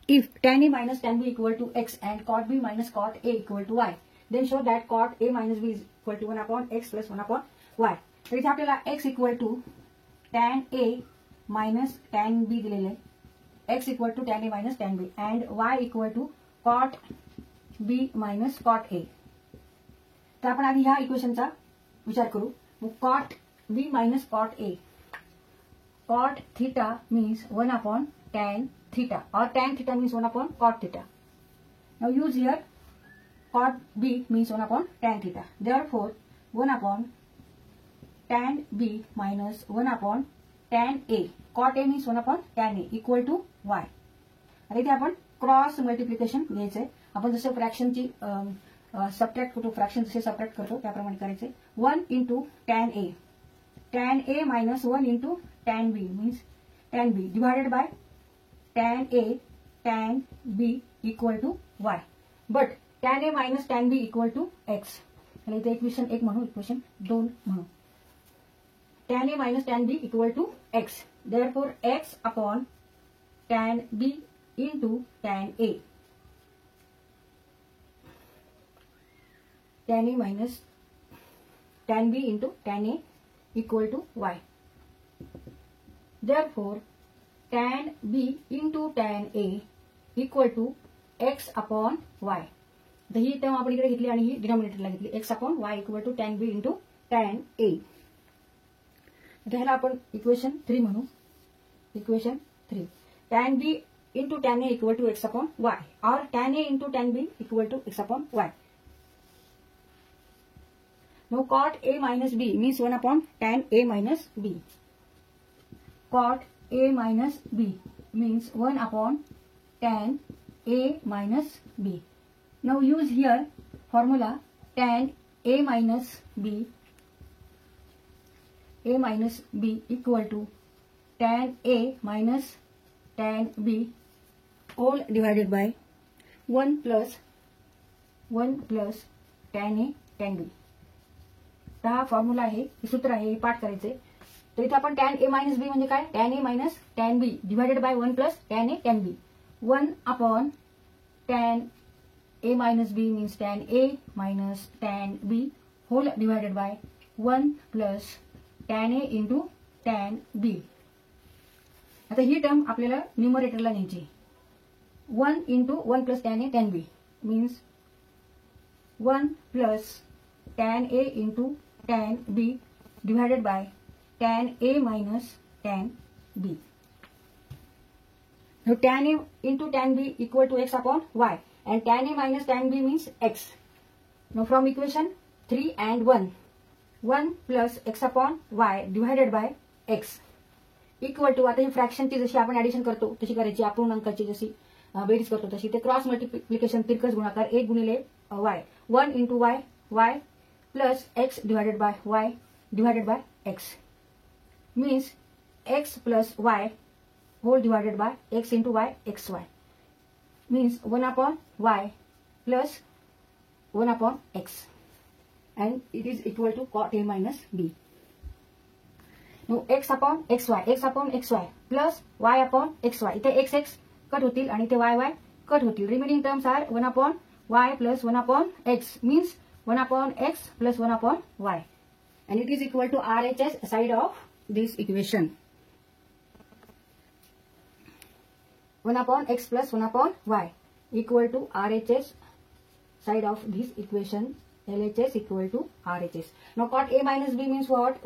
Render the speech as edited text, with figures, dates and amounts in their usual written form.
If tan A minus tan B equal to x and cot B minus cot A equal to y, then show that cot A minus B is equal to 1 upon x plus 1 upon y. तर इथे आपल्याला x equal to tan A minus tan B दिलेले, x equal to tan A minus tan B and y equal to cot B minus cot A. तर आपण आधी ह्या इक्वेशनचा विचार करू. मग cot B minus cot A. Cot theta means 1 upon tan theta, or tan theta means 1 upon cot theta. Now use here cot B means 1 upon tan theta. Therefore 1 upon tan B minus 1 upon tan A. Cot A means 1 upon tan A equal to y. आता इथे आपण cross multiplication घ्यायचंय. आपण जसं फ्रॅक्शनची subtract करतो, fraction जसे subtract करतो त्याप्रमाणे करायचे. 1 into tan A. Tan A minus 1 into tan B means tan B divided by tan A tan B equal to y. But tan A minus tan B equal to x. आणि इथे equation 1 म्हणू, equation 2 म्हणू. Tan A minus tan B equal to x. Therefore x upon tan B into tan A. Tan A minus tan B into tan A equal to y. Therefore tan B into tan A equal to x upon y. तर ही term आपण इकडे घेतली आणि ही डिनॉमिनेटरला घेतली. x upon y equal to tan B into tan A. ह्याला आपण equation 3 म्हणू. Equation 3. tan B into tan A equal to x upon y, or tan A into tan B equal to x upon y. Now cot A minus B means 1 upon tan A minus B. Cot A minus B means 1 upon tan A minus B. Now use here formula tan A minus B equal to tan A minus tan B all divided by 1 plus tan A tan B. तर हा formula आहे, सूत्र आहे, पाठ करायचे. तर इथे आपण tan A minus B म्हणजे काय, tan A minus tan B divided by 1 plus tan A tan B. 1 upon tan A minus B means tan A minus tan B whole divided by 1 plus tan A into tan B. आता ही term आपल्याला न्यूमरेटरला न्यायची. 1 into 1 plus tan A tan B means 1 plus tan A into tan B divided by tan A minus tan B. Now tan A into tan B equal to x upon y, and tan A minus tan B means x. Now from equation 3 and 1 plus x upon y divided by x equal to, आता ही फ्रॅक्शनची जशी आपण addition करतो तशी करायची, अपूर्णांकाची जशी बेरीज करतो तशी. ते क्रॉस मल्टिप्लिकेशन तिरकस गुणाकार 1 गुणिले y, 1 into y plus x divided by y divided by x means x plus y whole divided by x into y xy means 1 upon y plus 1 upon x, and it is equal to cot A minus B. Now x upon xy plus y upon xy. इथे x cut होतील आणि इथे y cut होतील. Remaining terms are 1 upon y plus 1 upon x means 1 upon x plus 1 upon y, and it is equal to RHS side of this equation. 1 upon x plus 1 upon y equal to RHS side of this equation. LHS equal to RHS. Now cot A minus B means what?